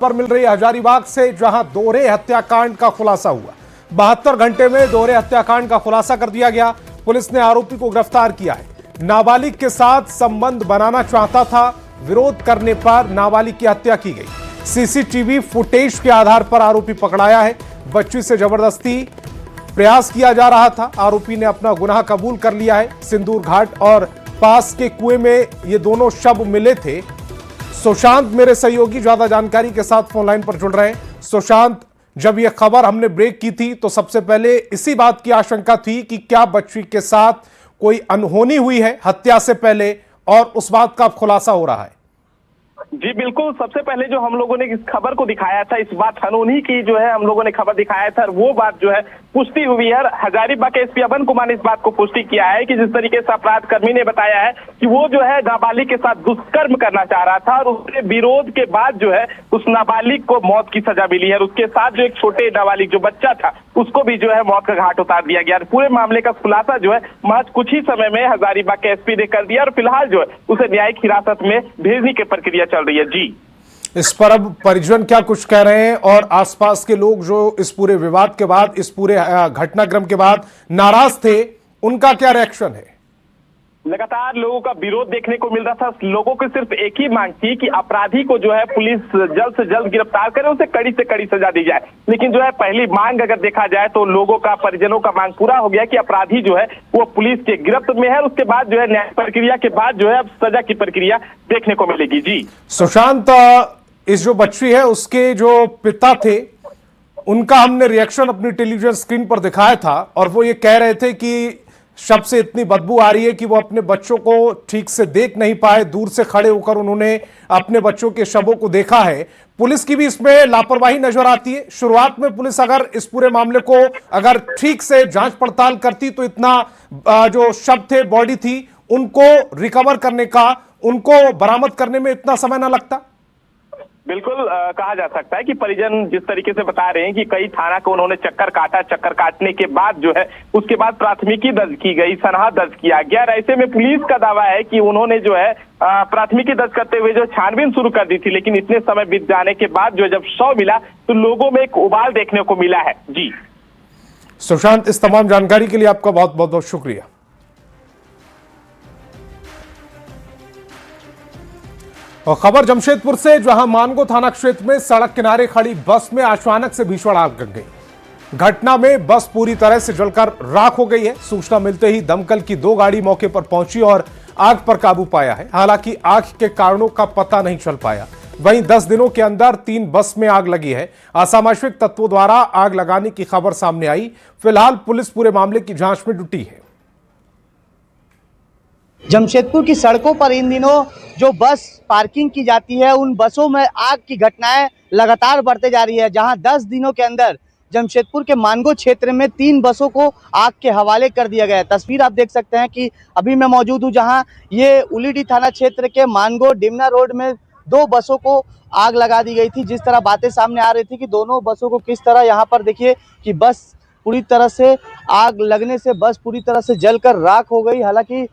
पर मिल रही हजारीबाग से, जहां दोहरे हत्याकांड का खुलासा हुआ। 72 घंटे में दोहरे हत्याकांड का खुलासा कर दिया गया। पुलिस ने आरोपी को गिरफ्तार किया है। नाबालिग के साथ संबंध बनाना चाहता था, विरोध करने पर नाबालिग की हत्या की गई। सीसीटीवी फुटेज के आधार पर आरोपी पकड़ाया है। बच्ची से जबरदस्ती प्रयास किया जा रहा था। आरोपी ने अपना गुनाह कबूल कर लिया है। सिंदूर घाट और पास के कुएं में ये दोनों शव मिले थे। सुशांत मेरे सहयोगी ज्यादा जानकारी के साथ फोन लाइन पर जुड़ रहे हैं। सुशांत, जब यह खबर हमने ब्रेक की थी तो सबसे पहले इसी बात की आशंका थी कि क्या बच्ची के साथ कोई अनहोनी हुई है हत्या से पहले, और उस बात का अब खुलासा हो रहा है। जी बिल्कुल, सबसे पहले जो हम लोगों ने इस खबर को दिखाया था, इस बात अनहोनी की जो है हम लोगों ने खबर दिखाया था, वो बात जो है पुष्टि हुई है। हजारीबाग के एसपी अमन कुमार ने इस बात को पुष्टि किया है कि जिस तरीके से अपराध कर्मी ने बताया है कि वो जो है नाबालिग के साथ दुष्कर्म करना चाह रहा था और उसके विरोध के बाद जो है उस नाबालिग को मौत की सजा मिली है। उसके साथ जो एक छोटे नाबालिग जो बच्चा था उसको भी जो है मौत का घाट उतार दिया गया। पूरे मामले का खुलासा जो है महज कुछ ही समय में हजारीबाग के एसपी ने कर दिया और फिलहाल जो है उसे न्यायिक हिरासत में भेजने की प्रक्रिया चल रही है। जी, इस पर अब परिजन क्या कुछ कह रहे हैं और आसपास के लोग जो इस पूरे विवाद के बाद, इस पूरे घटनाक्रम के बाद नाराज थे, उनका क्या रिएक्शन है? लगातार लोगों का विरोध देखने को मिल रहा था। लोगों की सिर्फ एक ही मांग थी कि अपराधी को जो है पुलिस जल्द से जल्द गिरफ्तार करे, उसे कड़ी से कड़ी सजा दी जाए। लेकिन जो है पहली मांग अगर देखा जाए तो लोगों का, परिजनों का मांग पूरा हो गया कि अपराधी जो है वो पुलिस के गिरफ्त में है। उसके बाद जो है न्याय प्रक्रिया के बाद जो है अब सजा की प्रक्रिया देखने को मिलेगी। जी सुशांत, इस जो बच्ची है उसके जो पिता थे उनका हमने रिएक्शन अपनी टेलीविजन स्क्रीन पर दिखाया था और वो ये कह रहे थे कि शव से इतनी बदबू आ रही है कि वो अपने बच्चों को ठीक से देख नहीं पाए। दूर से खड़े होकर उन्होंने अपने बच्चों के शवों को देखा है। पुलिस की भी इसमें लापरवाही नजर आती है। शुरुआत में पुलिस अगर इस पूरे मामले को अगर ठीक से जांच पड़ताल करती तो इतना जो शव थे, बॉडी थी, उनको रिकवर करने का, उनको बरामद करने में इतना समय ना लगता। बिल्कुल कहा जा सकता है कि परिजन जिस तरीके से बता रहे हैं कि कई थाना को उन्होंने चक्कर काटा, चक्कर काटने के बाद जो है उसके बाद प्राथमिकी दर्ज की गई, सनहा दर्ज किया गया। ऐसे में पुलिस का दावा है कि उन्होंने जो है प्राथमिकी दर्ज करते हुए जो छानबीन शुरू कर दी थी, लेकिन इतने समय बीत जाने के बाद जो जब शव मिला तो लोगों में एक उबाल देखने को मिला है। जी सुशांत, इस तमाम जानकारी के लिए आपका बहुत बहुत बहुत शुक्रिया। और खबर जमशेदपुर से, जहां मानगो थाना क्षेत्र में सड़क किनारे खड़ी बस में अचानक से भीषण आग लग गई। घटना में बस पूरी तरह से जलकर राख हो गई है। सूचना मिलते ही दमकल की 2 गाड़ी मौके पर पहुंची और आग पर काबू पाया है। हालांकि आग के कारणों का पता नहीं चल पाया। वहीं 10 दिनों के अंदर 3 बस में आग लगी है। असामाजिक तत्वों द्वारा आग लगाने की खबर सामने आई। फिलहाल पुलिस पूरे मामले की जांच में जुटी है। जमशेदपुर की सड़कों पर इन दिनों जो बस पार्किंग की जाती है, उन बसों में आग की घटनाएं लगातार बढ़ते जा रही है। जहां 10 दिनों के अंदर जमशेदपुर के मानगो क्षेत्र में 3 बसों को आग के हवाले कर दिया गया है। तस्वीर आप देख सकते हैं कि अभी मैं मौजूद हूं जहां ये उलीडी थाना क्षेत्र के मानगो डिमना रोड में 2 बसों को आग लगा दी गई थी। जिस तरह बातें सामने आ रही थी कि दोनों बसों को किस तरह, यहाँ पर देखिए कि बस पूरी तरह से आग लगने से बस पूरी तरह से जलकर राख हो गई। हालांकि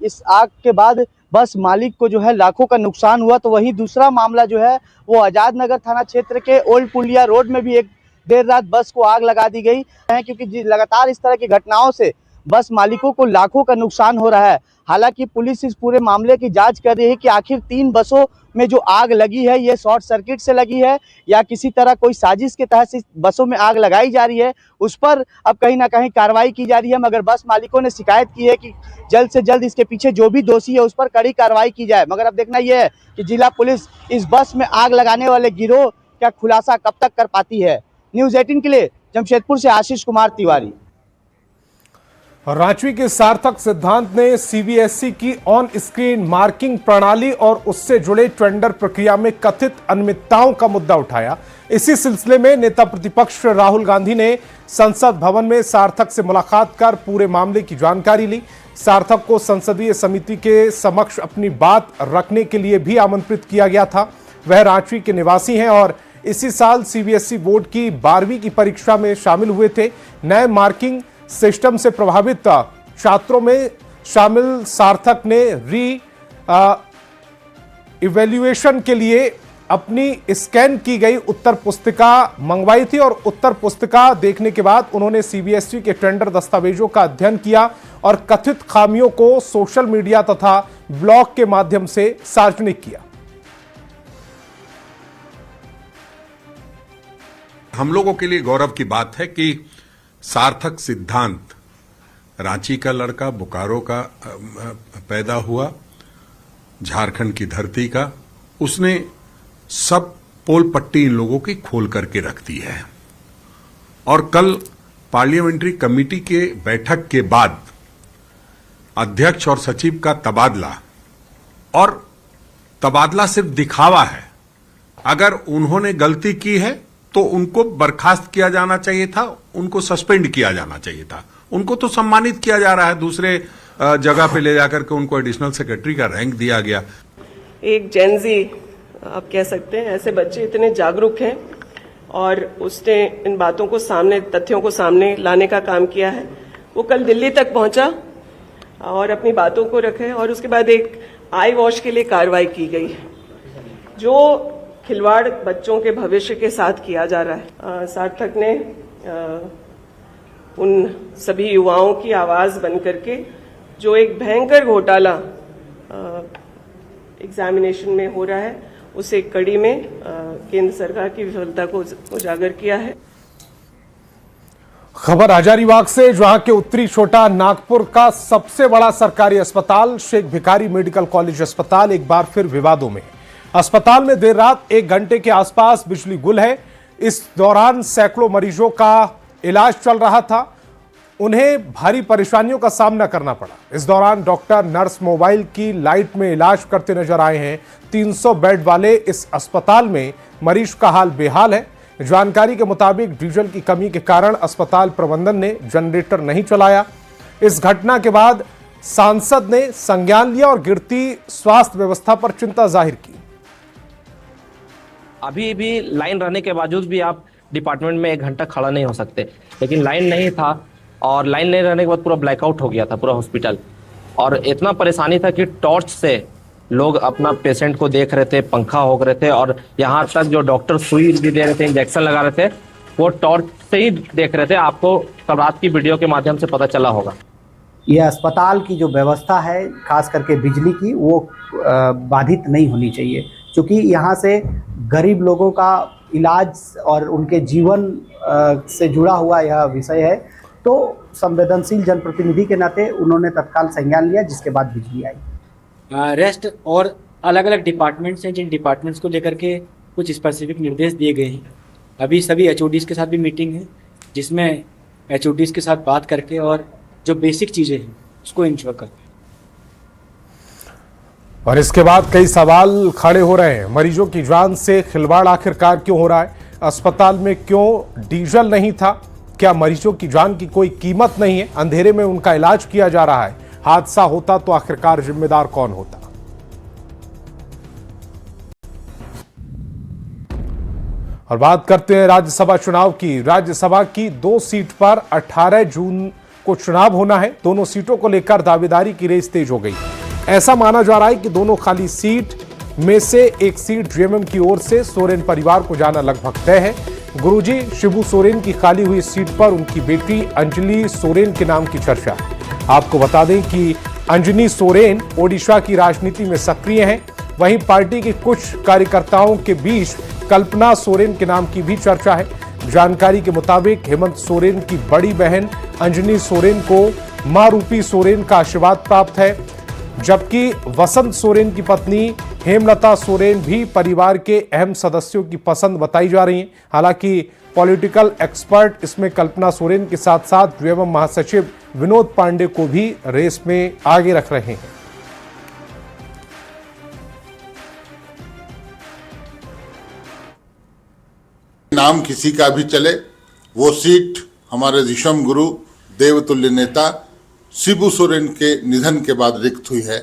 इस आग के बाद बस मालिक को जो है लाखों का नुकसान हुआ। तो वहीं दूसरा मामला जो है वो आजाद नगर थाना क्षेत्र के ओल्ड पुलिया रोड में भी एक देर रात बस को आग लगा दी गई है, क्योंकि लगातार इस तरह की घटनाओं से बस मालिकों को लाखों का नुकसान हो रहा है। हालांकि पुलिस इस पूरे मामले की जांच कर रही है कि आखिर 3 बसों में जो आग लगी है ये शॉर्ट सर्किट से लगी है या किसी तरह कोई साजिश के तहत इस बसों में आग लगाई जा रही है। उस पर अब कहीं ना कहीं कार्रवाई की जा रही है, मगर बस मालिकों ने शिकायत की है कि जल्द से जल्द इसके पीछे जो भी दोषी है उस पर कड़ी कार्रवाई की जाए। मगर अब देखना यह है कि जिला पुलिस इस बस में आग लगाने वाले गिरोह का खुलासा कब तक कर पाती है। न्यूज़ 18 के लिए जमशेदपुर से आशीष कुमार तिवारी। रांची के सार्थक सिद्धांत ने सीबीएसई की ऑन स्क्रीन मार्किंग प्रणाली और उससे जुड़े टेंडर प्रक्रिया में कथित अनियमितताओं का मुद्दा उठाया। इसी सिलसिले में नेता प्रतिपक्ष राहुल गांधी ने संसद भवन में सार्थक से मुलाकात कर पूरे मामले की जानकारी ली। सार्थक को संसदीय समिति के समक्ष अपनी बात रखने के लिए भी आमंत्रित किया गया था। वह रांची के निवासी हैं और इसी साल सीबीएसई बोर्ड की 12वीं की परीक्षा में शामिल हुए थे। नए मार्किंग सिस्टम से प्रभावित छात्रों में शामिल सार्थक ने इवैल्यूएशन के लिए अपनी स्कैन की गई उत्तर पुस्तिका मंगवाई थी और उत्तर पुस्तिका देखने के बाद उन्होंने सीबीएसई के टेंडर दस्तावेजों का अध्ययन किया और कथित खामियों को सोशल मीडिया तथा ब्लॉग के माध्यम से सार्वजनिक किया। हम लोगों के लिए गौरव की बात है कि सार्थक सिद्धांत रांची का लड़का, बोकारो का पैदा हुआ, झारखंड की धरती का, उसने सब पोल पट्टी इन लोगों की खोल करके रख दी है। और कल पार्लियामेंट्री कमेटी के बैठक के बाद अध्यक्ष और सचिव का तबादला, और तबादला सिर्फ दिखावा है। अगर उन्होंने गलती की है तो उनको बर्खास्त किया जाना चाहिए था, उनको सस्पेंड किया जाना चाहिए था। उनको तो सम्मानित किया जा रहा है, दूसरे जगह पे ले जाकर के उनको एडिशनल सेक्रेटरी का रैंक दिया गया। एक जेनजी आप कह सकते हैं, ऐसे बच्चे इतने जागरूक हैं और उसने इन बातों को सामने, तथ्यों को सामने लाने का काम किया है। वो कल दिल्ली तक पहुंचा और अपनी बातों को रखे और उसके बाद एक आई वॉश के लिए कार्रवाई की गई है। जो खिलवाड़ बच्चों के भविष्य के साथ किया जा रहा है, सार्थक ने उन सभी युवाओं की आवाज बन करके जो एक भयंकर घोटाला एग्जामिनेशन में हो रहा है, उसे कड़ी में केंद्र सरकार की विफलता को उजागर किया है। खबर हजारीबाग से, जहां के उत्तरी छोटा नागपुर का सबसे बड़ा सरकारी अस्पताल शेख भिखारी मेडिकल कॉलेज अस्पताल एक बार फिर विवादों में। अस्पताल में देर रात 1 घंटे के आसपास बिजली गुल है। इस दौरान सैकड़ों मरीजों का इलाज चल रहा था, उन्हें भारी परेशानियों का सामना करना पड़ा। इस दौरान डॉक्टर, नर्स मोबाइल की लाइट में इलाज करते नजर आए हैं। 300 बेड वाले इस अस्पताल में मरीज का हाल बेहाल है। जानकारी के मुताबिक डीजल की कमी के कारण अस्पताल प्रबंधन ने जनरेटर नहीं चलाया। इस घटना के बाद सांसद ने संज्ञान लिया और गिरती स्वास्थ्य व्यवस्था पर चिंता जाहिर की। अभी भी लाइन रहने के बावजूद भी आप डिपार्टमेंट में 1 घंटा खड़ा नहीं हो सकते, लेकिन लाइन नहीं था और लाइन नहीं रहने के बाद पूरा ब्लैकआउट हो गया था पूरा हॉस्पिटल। और इतना परेशानी था कि टॉर्च से लोग अपना पेशेंट को देख रहे थे, पंखा हो रहे थे और यहाँ तक जो डॉक्टर सुई भी दे रहे थे, इंजेक्शन लगा रहे थे, वो टॉर्च से ही देख रहे थे। आपको कल रात की वीडियो के माध्यम से पता चला होगा। ये अस्पताल की जो व्यवस्था है, खास करके बिजली की, वो बाधित नहीं होनी चाहिए, क्योंकि यहाँ से गरीब लोगों का इलाज और उनके जीवन से जुड़ा हुआ यह विषय है। तो संवेदनशील जनप्रतिनिधि के नाते उन्होंने तत्काल संज्ञान लिया, जिसके बाद बिजली आई। रेस्ट और अलग अलग डिपार्टमेंट्स हैं, जिन डिपार्टमेंट्स को लेकर के कुछ स्पेसिफिक निर्देश दिए गए हैं। अभी सभी एचओडीज के साथ भी मीटिंग है, जिसमें एचओडीज के साथ बात करके और जो बेसिक चीज़ें हैं उसको इंश्योर करते हैं। और इसके बाद कई सवाल खड़े हो रहे हैं। मरीजों की जान से खिलवाड़ आखिरकार क्यों हो रहा है? अस्पताल में क्यों डीजल नहीं था? क्या मरीजों की जान की कोई कीमत नहीं है? अंधेरे में उनका इलाज किया जा रहा है। हादसा होता तो आखिरकार जिम्मेदार कौन होता? और बात करते हैं राज्यसभा चुनाव की। राज्यसभा की 2 सीट पर 18 जून को चुनाव होना है। दोनों सीटों को लेकर दावेदारी की रेस तेज हो गई। ऐसा माना जा रहा है कि दोनों खाली सीट में से एक सीट जेएमएम की ओर से सोरेन परिवार को जाना लगभग तय है। गुरुजी शिबू सोरेन की खाली हुई सीट पर उनकी बेटी अंजलि सोरेन के नाम की चर्चा है। आपको बता दें कि अंजलि सोरेन ओडिशा की राजनीति में सक्रिय हैं। वहीं पार्टी के कुछ कार्यकर्ताओं के बीच कल्पना सोरेन के नाम की भी चर्चा है। जानकारी के मुताबिक हेमंत सोरेन की बड़ी बहन अंजलि सोरेन को मां रूपी सोरेन का आशीर्वाद प्राप्त है, जबकि वसंत सोरेन की पत्नी हेमलता सोरेन भी परिवार के अहम सदस्यों की पसंद बताई जा रही हैं। हालांकि पॉलिटिकल एक्सपर्ट इसमें कल्पना सोरेन के साथ साथ जेएमएम महासचिव विनोद पांडे को भी रेस में आगे रख रहे हैं। नाम किसी का भी चले, वो सीट हमारे ऋषम गुरु देवतुल्य नेता शिबू सोरेन के निधन के बाद रिक्त हुई है।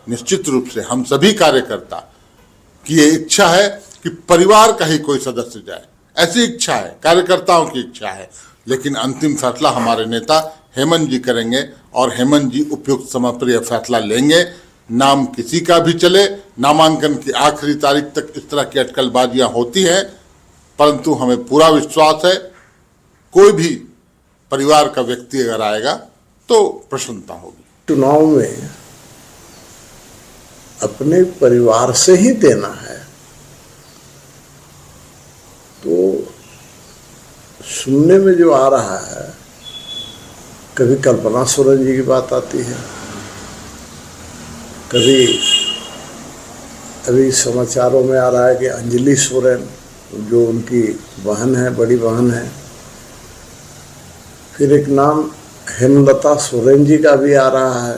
निश्चित रूप से हम सभी कार्यकर्ता की ये इच्छा है कि परिवार का ही कोई सदस्य जाए, ऐसी इच्छा है, कार्यकर्ताओं की इच्छा है। लेकिन अंतिम फैसला हमारे नेता हेमंत जी करेंगे और हेमंत जी उपयुक्त समय पर यह फैसला लेंगे। नाम किसी का भी चले, नामांकन की आखिरी तारीख तक इस तरह की अटकलबाजियां होती हैं, परंतु हमें पूरा विश्वास है कोई भी परिवार का व्यक्ति अगर आएगा तो प्रसन्नता होगी। चुनाव में अपने परिवार से ही देना है तो सुनने में जो आ रहा है, कभी कल्पना सोरेन जी की बात आती है, कभी अभी समाचारों में आ रहा है कि अंजलि सोरेन जो उनकी बहन है, बड़ी बहन है, फिर एक नाम हेमलता सोरेन जी का भी आ रहा है।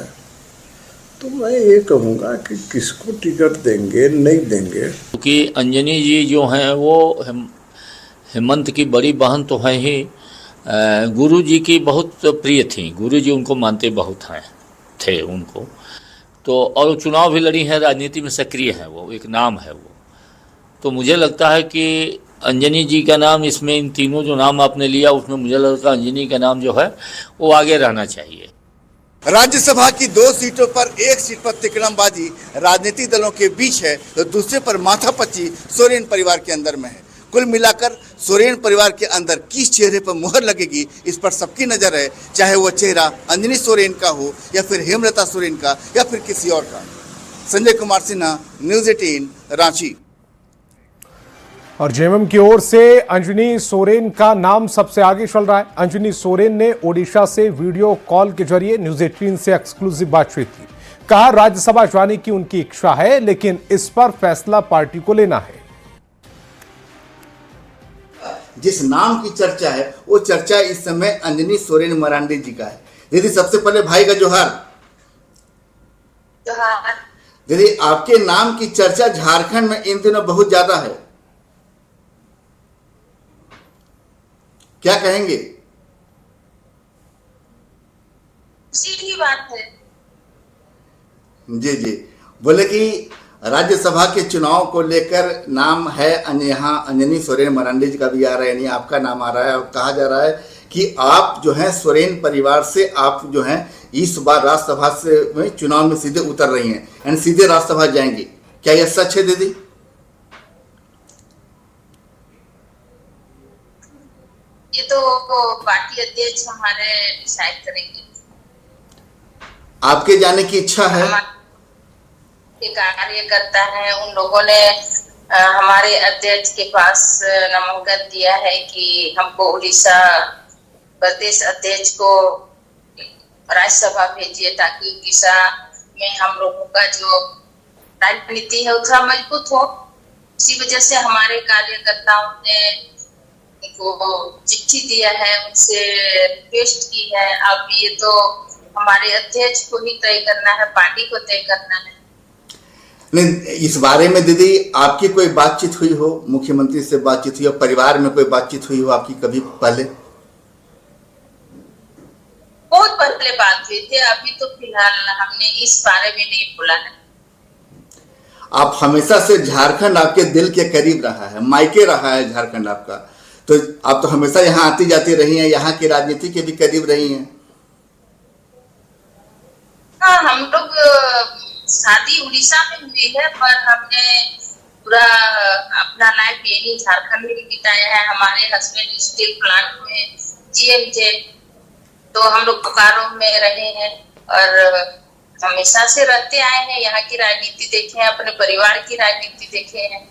तो मैं ये कहूँगा कि किसको टिकट देंगे नहीं देंगे, क्योंकि अंजनी जी जो हैं वो हेमंत की बड़ी बहन तो है ही, गुरु जी की बहुत प्रिय थी, गुरु जी उनको मानते बहुत हैं थे उनको, तो और चुनाव भी लड़ी हैं, राजनीति में सक्रिय हैं, वो एक नाम है वो। तो मुझे लगता है कि अंजनी जी का नाम इसमें, इन तीनों जो नाम आपने लिया उसमें मुझे लगता है अंजनी का नाम जो है वो आगे रहना चाहिए। राज्यसभा की 2 सीटों पर एक सीट पर तिकड़मबाजी राजनीतिक दलों के बीच है तो दूसरे पर माथापच्ची सोरेन परिवार के अंदर में है। कुल मिलाकर सोरेन परिवार के अंदर किस चेहरे पर मुहर लगेगी इस पर सबकी नजर है, चाहे वो चेहरा अंजनी सोरेन का हो या फिर हेमलता सोरेन का या फिर किसी और का। संजय कुमार सिन्हा, न्यूज़ 18 रांची। और जेएमएम की ओर से अंजनी सोरेन का नाम सबसे आगे चल रहा है। अंजनी सोरेन ने ओडिशा से वीडियो कॉल के जरिए न्यूज़ 18 से एक्सक्लूसिव बातचीत की। कहा राज्यसभा जाने की उनकी इच्छा है, लेकिन इस पर फैसला पार्टी को लेना है। जिस नाम की चर्चा है वो चर्चा इस समय अंजनी सोरेन मरांडी जी का है। दीदी सबसे पहले भाई का जोहार। दीदी आपके नाम की चर्चा झारखंड में इन दिनों बहुत ज्यादा है, क्या कहेंगे? सीधी बात है। जी जी, बोले कि राज्यसभा के चुनाव को लेकर नाम है, यहाँ अंजनी सोरेन मरांडी जी का भी आ रहा है, यानी आपका नाम आ रहा है, और कहा जा रहा है कि आप जो है सोरेन परिवार से आप जो है इस बार राज्यसभा से में चुनाव में सीधे उतर रही हैं, यानी सीधे राज्यसभा जाएंगी। क्या यह सच है दीदी? ये तो पार्टी अध्यक्ष हमारे डिसाइड करेंगे। आपके जाने की इच्छा है? कार्यकर्ता है, उन लोगों ने हमारे अध्यक्ष के पास नामांकन दिया है कि हमको उड़ीसा प्रदेश अध्यक्ष को राज्यसभा भेजिए ताकि उड़ीसा में हम लोगों का जो राजनीति है वो थोड़ा मजबूत हो। इसी वजह से हमारे कार्यकर्ताओं ने उनको चिट्ठी दिया है, उनसे रिक्वेस्ट की है। अब ये तो हमारे अध्यक्ष को ही तय करना है, पार्टी को तय करना है। नहीं, इस बारे में दीदी आपकी कोई बातचीत हुई हो, मुख्यमंत्री से बातचीत हुई हो, परिवार में कोई बातचीत हुई हो आपकी कभी पहले? बहुत पहले बात हुई थी, अभी तो फिलहाल हमने इस बारे में नहीं बोला है। आप हमेशा से झारखंड आपके दिल के करीब रहा है, मायके रहा है झारखंड आपका, तो आप तो हमेशा यहाँ आती जाती रही हैं, यहाँ की राजनीति के भी करीब रही हैं। हाँ, हम लोग शादी उड़ीसा में हुई है, पर हमने पूरा अपना लाइफ यही झारखंड में बिताया है। हमारे हस्बैंड स्टील प्लांट में जीएम थे, तो हम लोग बोकारो में रहे हैं और हमेशा से रहते आए हैं। यहाँ की राजनीति देखे हैं, अपने परिवार की राजनीति देखे हैं।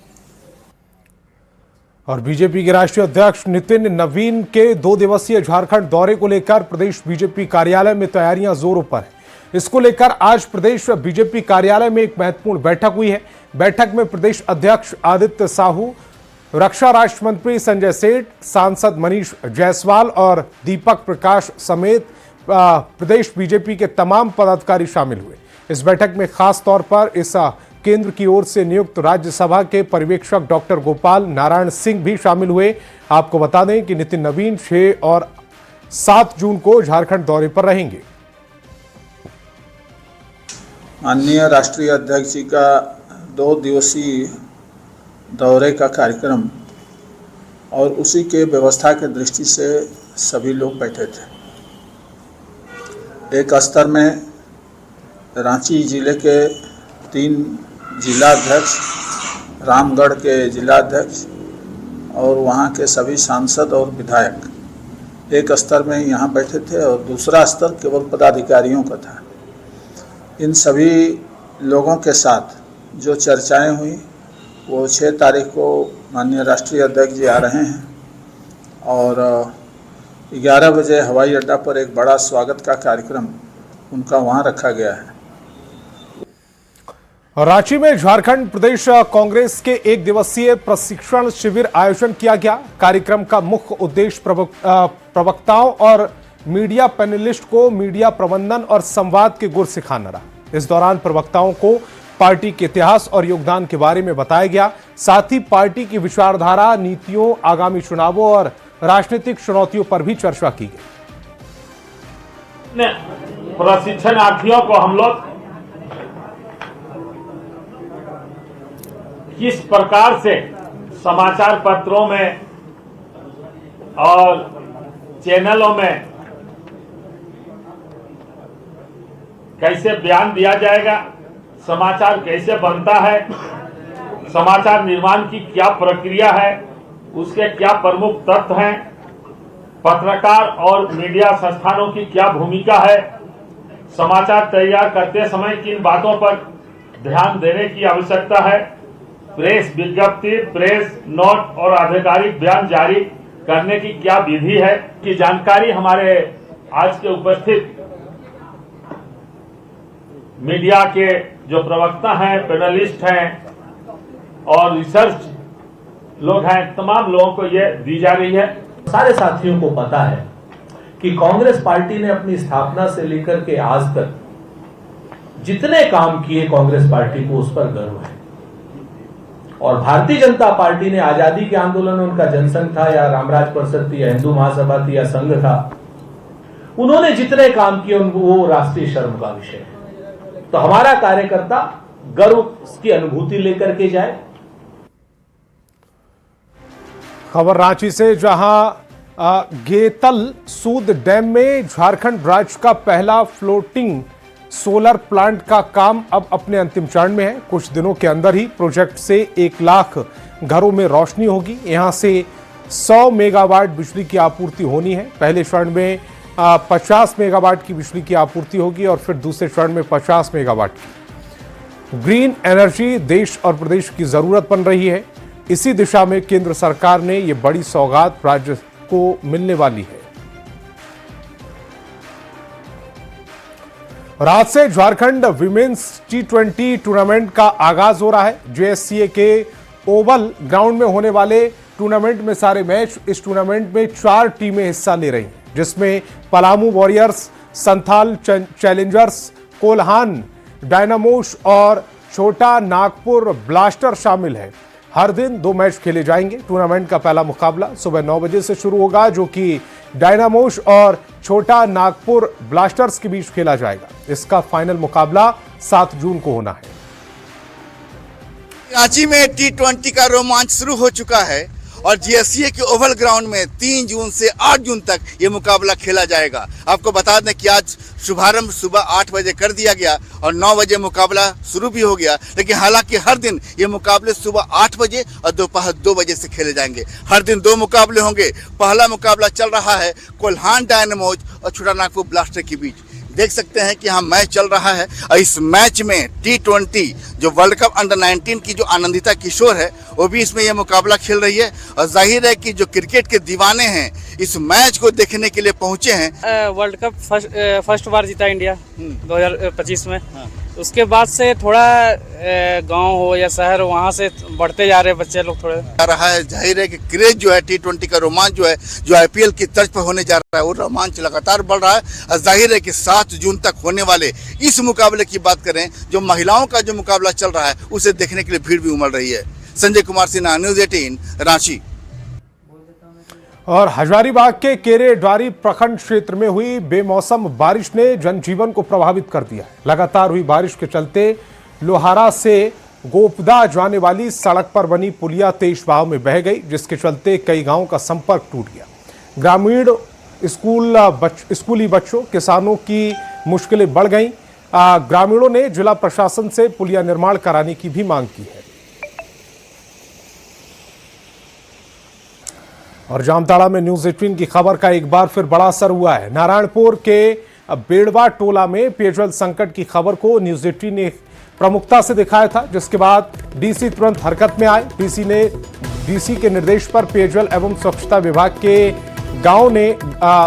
और बीजेपी के राष्ट्रीय अध्यक्ष नितिन नवीन के 2 दिवसीय झारखंड दौरे को लेकर प्रदेश बीजेपी कार्यालय में तैयारियां जोरों पर है। इसको लेकर आज प्रदेश बीजेपी कार्यालय में एक महत्वपूर्ण बैठक हुई है। बैठक में प्रदेश अध्यक्ष आदित्य साहू, रक्षा राष्ट्र मंत्री संजय सेठ, सांसद मनीष जायसवाल और दीपक प्रकाश समेत प्रदेश बीजेपी के तमाम पदाधिकारी शामिल हुए। इस बैठक में खास तौर पर इस केंद्र की ओर से नियुक्त राज्यसभा के पर्यवेक्षक डॉक्टर गोपाल नारायण सिंह भी शामिल हुए। आपको बता दें कि नितिन नवीन 6 और 7 जून को झारखंड दौरे पर रहेंगे। माननीय राष्ट्रीय अध्यक्ष जी का 2 दिवसीय दौरे का कार्यक्रम और उसी के व्यवस्था के दृष्टि से सभी लोग बैठे थे। एक स्तर में रांची जिले के 3 जिलाध्यक्ष, रामगढ़ के जिलाध्यक्ष और वहाँ के सभी सांसद और विधायक एक स्तर में यहाँ बैठे थे और दूसरा स्तर केवल पदाधिकारियों का था। इन सभी लोगों के साथ जो चर्चाएं हुई वो 6 तारीख को माननीय राष्ट्रीय अध्यक्ष जी आ रहे हैं और 11 बजे हवाई अड्डा पर एक बड़ा स्वागत का कार्यक्रम उनका वहाँ रखा गया है। रांची में झारखंड प्रदेश कांग्रेस के 1 दिवसीय प्रशिक्षण शिविर आयोजन किया गया। कार्यक्रम का मुख्य उद्देश्य प्रवक्ताओं और मीडिया पैनलिस्ट को मीडिया प्रबंधन और संवाद के गुर सिखाना रहा। इस दौरान प्रवक्ताओं को पार्टी के इतिहास और योगदान के बारे में बताया गया। साथ ही पार्टी की विचारधारा, नीतियों, आगामी चुनावों और राजनीतिक चुनौतियों पर भी चर्चा की गई। प्रशिक्षणार्थियों को हम लोग किस प्रकार से समाचार पत्रों में और चैनलों में कैसे बयान दिया जाएगा, समाचार कैसे बनता है, समाचार निर्माण की क्या प्रक्रिया है, उसके क्या प्रमुख तत्व हैं, पत्रकार और मीडिया संस्थानों की क्या भूमिका है, समाचार तैयार करते समय किन बातों पर ध्यान देने की आवश्यकता है, प्रेस विज्ञप्ति, प्रेस नोट और आधिकारिक बयान जारी करने की क्या विधि है की जानकारी हमारे आज के उपस्थित मीडिया के जो प्रवक्ता हैं, पैनलिस्ट हैं और रिसर्च लोग हैं, तमाम लोगों को ये दी जा रही है। सारे साथियों को पता है कि कांग्रेस पार्टी ने अपनी स्थापना से लेकर के आज तक जितने काम किए कांग्रेस पार्टी को उस पर गर्व है। और भारतीय जनता पार्टी ने आजादी के आंदोलन में उनका जनसंघ था या रामराज परिषद थी या हिंदू महासभा थी या संघ था, उन्होंने जितने काम किए वो राष्ट्रीय शर्म का विषय है। तो हमारा कार्यकर्ता गर्व की अनुभूति लेकर के जाए। खबर रांची से, जहां गेतल सूद डैम में झारखंड राज्य का पहला फ्लोटिंग सोलर प्लांट का काम अब अपने अंतिम चरण में है। कुछ दिनों के अंदर ही प्रोजेक्ट से 1 लाख घरों में रोशनी होगी। यहां से 100 मेगावाट बिजली की आपूर्ति होनी है। पहले चरण में 50 मेगावाट की बिजली की आपूर्ति होगी और फिर दूसरे चरण में 50 मेगावाट की। ग्रीन एनर्जी देश और प्रदेश की जरूरत बन रही है। इसी दिशा में केंद्र सरकार ने ये बड़ी सौगात राज्य को मिलने वाली है। रात से झारखंड विमेंस T20 टूर्नामेंट का आगाज हो रहा है। JSCA के ओवल ग्राउंड में होने वाले टूर्नामेंट में सारे मैच, इस टूर्नामेंट में 4 टीमें हिस्सा ले रही हैं, जिसमें Palamu warriors, Santhal Challengers, Kolhan Dynamos और छोटा नागपुर ब्लास्टर शामिल है। हर दिन 2 मैच खेले जाएंगे। टूर्नामेंट का पहला मुकाबला सुबह 9 बजे से शुरू होगा, जो कि डायनामोस और छोटा नागपुर ब्लास्टर्स के बीच खेला जाएगा। इसका फाइनल मुकाबला 7 जून को होना है। रांची में T20 का रोमांच शुरू हो चुका है और JSCA के ओवल ग्राउंड में 3 जून से 8 जून तक ये मुकाबला खेला जाएगा। आपको बता दें कि आज शुभारंभ सुबह 8 बजे कर दिया गया और 9 बजे मुकाबला शुरू भी हो गया, लेकिन हालांकि हर दिन ये मुकाबले सुबह 8 बजे और दोपहर 2 बजे से खेले जाएंगे। हर दिन 2 मुकाबले होंगे। पहला मुकाबला चल रहा है कोल्हान डायनामोस और छोटा नागपुर ब्लास्टर के बीच। देख सकते हैं कि यहाँ मैच चल रहा है और इस मैच में T20 जो वर्ल्ड कप अंडर 19 की जो आनंदिता किशोर है वो भी इसमें यह मुकाबला खेल रही है। और जाहिर है कि जो क्रिकेट के दीवाने हैं इस मैच को देखने के लिए पहुंचे हैं। वर्ल्ड कप फर्स्ट बार जीता इंडिया 2025 में। उसके बाद से थोड़ा गांव हो या शहर हो, वहाँ से बढ़ते जा रहे बच्चे लोग थोड़े आ रहा है। जाहिर है कि क्रेज जो है T20 का रोमांच जो है जो IPL की तर्ज पर होने जा रहा है वो रोमांच लगातार बढ़ रहा है। और जाहिर है कि 7 जून तक होने वाले इस मुकाबले की बात करें, जो महिलाओं का जो मुकाबला चल रहा है उसे देखने के लिए भीड़ भी उमड़ रही है। संजय कुमार सिन्हा, न्यूज़ 18 रांची। और हजारीबाग के केरेड्वारी प्रखंड क्षेत्र में हुई बेमौसम बारिश ने जनजीवन को प्रभावित कर दिया है। लगातार हुई बारिश के चलते लोहारा से गोपदा जाने वाली सड़क पर बनी पुलिया तेज बहाव में बह गई, जिसके चलते कई गांवों का संपर्क टूट गया। ग्रामीण स्कूली बच्चों, किसानों की मुश्किलें बढ़ गईं। ग्रामीणों ने जिला प्रशासन से पुलिया निर्माण कराने की भी मांग की है। और जामताड़ा में न्यूज 18 की खबर का एक बार फिर बड़ा असर हुआ है। नारायणपुर के बेड़वा टोला में पेयजल संकट की खबर को न्यूज 18 ने प्रमुखता से दिखाया था, जिसके बाद डीसी तुरंत हरकत में आए। डीसी के निर्देश पर पेयजल एवं स्वच्छता विभाग के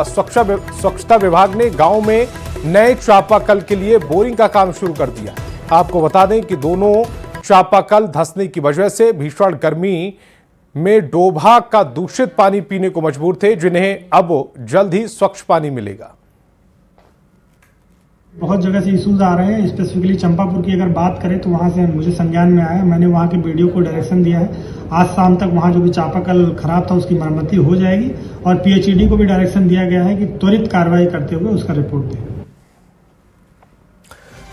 स्वच्छता विभाग ने गांव में नए चापाकल के लिए बोरिंग का काम शुरू कर दिया। आपको बता दें कि दोनों चापाकल धंसने की वजह से भीषण गर्मी में डोभा का दूषित पानी पीने को मजबूर थे, जिन्हें अब जल्द ही स्वच्छ पानी मिलेगा। बहुत जगह से इश्यूज आ रहे हैं। स्पेसिफिकली चंपापुर की अगर बात करें तो वहाँ से मुझे संज्ञान में आया, मैंने वहाँ के बीडीओ को डायरेक्शन दिया है। आज शाम तक वहाँ जो भी चापाकल खराब था उसकी मरम्मती हो जाएगी और पीएचईडी को भी डायरेक्शन दिया गया है कि त्वरित कार्रवाई करते हुए उसका रिपोर्ट दें।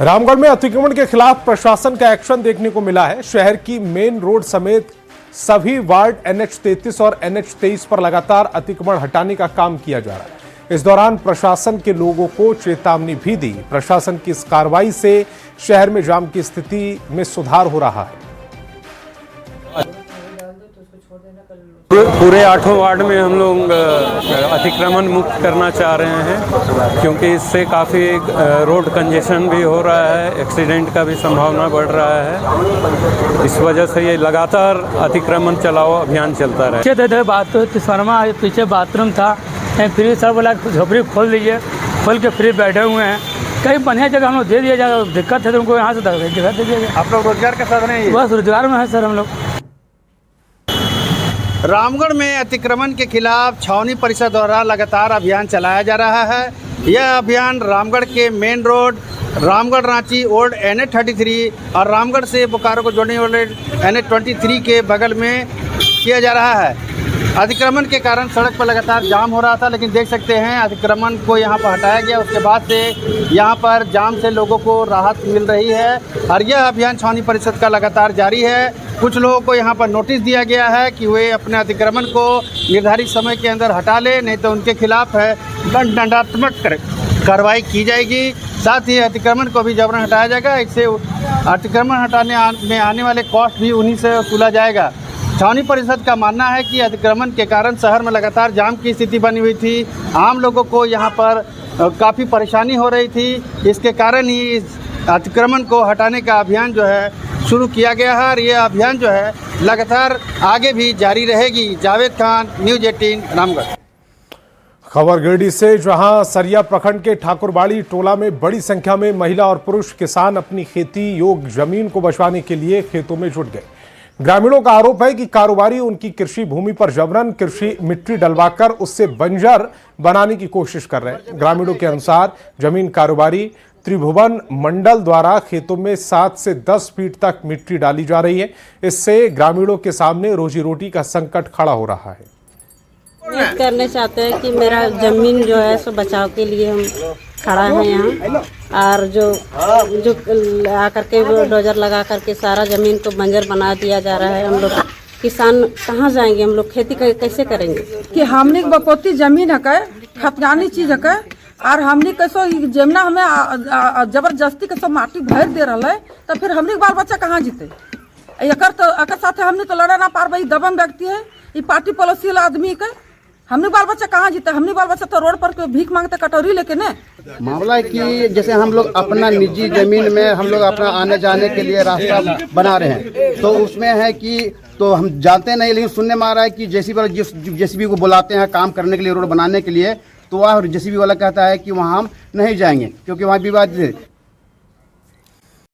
रामगढ़ में अतिक्रमण के खिलाफ प्रशासन का एक्शन देखने को मिला है। शहर की मेन रोड समेत सभी वार्ड NH-33 और NH-23 पर लगातार अतिक्रमण हटाने का काम किया जा रहा है। इस दौरान प्रशासन के लोगों को चेतावनी भी दी। प्रशासन की इस कार्रवाई से शहर में जाम की स्थिति में सुधार हो रहा है। पूरे 8 वार्ड में हम लोग अतिक्रमण मुक्त करना चाह रहे हैं, क्योंकि इससे काफ़ी रोड कंजेशन भी हो रहा है, एक्सीडेंट का भी संभावना बढ़ रहा है। इस वजह से ये लगातार अतिक्रमण चलाओ अभियान चलता रहे। बात तो शर्मा पीछे बाथरूम था, फ्री सर बोला झोपड़ी खोल दीजिए, खोल के फ्री बैठे हुए हैं। कहीं बढ़िया जगह हम लोग दे दिया जाए, दिक्कत है तो उनको यहाँ से जगह दे दिया। आप लोग रोजगार के साधन है? बस रोजगार में है सर हम लोग। रामगढ़ में अतिक्रमण के खिलाफ छावनी परिषद द्वारा लगातार अभियान चलाया जा रहा है। यह अभियान रामगढ़ के main road, Ramgarh Ranchi old NH-33 और रामगढ़ से बोकारो को जोड़ने वाले NH-23 के बगल में किया जा रहा है। अतिक्रमण के कारण सड़क पर लगातार जाम हो रहा था, लेकिन देख सकते हैं अतिक्रमण को यहाँ पर हटाया गया। उसके बाद से यहाँ पर जाम से लोगों को राहत मिल रही है और यह अभियान छावनी परिषद का लगातार जारी है। कुछ लोगों को यहाँ पर नोटिस दिया गया है कि वे अपने अतिक्रमण को निर्धारित समय के अंदर हटा ले, नहीं तो उनके खिलाफ है दंडात्मक कार्रवाई की जाएगी। साथ ही अतिक्रमण को भी जबरन हटाया जाएगा। इससे अतिक्रमण हटाने में आने वाले कॉस्ट भी उन्हीं से वसूला जाएगा। छावनी परिषद का मानना है कि अतिक्रमण के कारण शहर में लगातार जाम की स्थिति बनी हुई थी। आम लोगों को यहाँ पर काफ़ी परेशानी हो रही थी। इसके कारण ही इस अतिक्रमण को हटाने का अभियान जो है शुरू किया गया है और ये अभियान जो है लगातार आगे भी जारी रहेगी। जावेद खान, न्यूज 18 रामगढ़। खबर गिरिडीह से, जहां सरिया प्रखंड के ठाकुरबाड़ी टोला में बड़ी संख्या में महिला और पुरुष किसान अपनी खेती योग्य जमीन को बचवाने के लिए खेतों में जुट गए। ग्रामीणों का आरोप है कि कारोबारी उनकी कृषि भूमि पर जबरन कृषि मिट्टी डलवाकर उससे बंजर बनाने की कोशिश कर रहे हैं। ग्रामीणों के अनुसार जमीन कारोबारी त्रिभुवन मंडल द्वारा खेतों में 7 से 10 फीट तक मिट्टी डाली जा रही है। इससे ग्रामीणों के सामने रोजी रोटी का संकट खड़ा हो रहा है। करने चाहते हैं कि मेरा जमीन जो है सो बचाव के लिए हम खड़ा है यहाँ, और जो आकर के डोजर लगा करके सारा जमीन को बंजर बना दिया जा रहा है। हम लोग किसान कहाँ जाएंगे, हम लोग खेती कैसे करेंगे? कि हमने बपोती जमीन है, खतियानी चीज है, और हमने कैसो जमीना हमें जबरदस्ती कैसो माटी भर दे रहा है, तो फिर हमने बाल बच्चा कहाँ जीते? एक साथ हमने तो लड़ा ना पार भाई, दबंग व्यक्ति है, ये पार्टी पॉलिसी वाला आदमी का हमने बाल बच्चा कहाँ जीते? हमने बाल बच्चा तो रोड पर भीख मांगते कटोरी लेके ने। मामला है कि जैसे हम लोग अपना निजी जमीन में हम लोग अपना आने जाने के लिए रास्ता बना रहे हैं, तो उसमें है कि तो हम जानते नहीं, लेकिन सुनने में आ रहा है कि जेसीबी को बुलाते हैं काम करने के लिए, रोड बनाने के लिए, तो वह जेसीबी वाला कहता है कि वहाँ हम नहीं जाएंगे क्योंकि वहाँ विवादित है।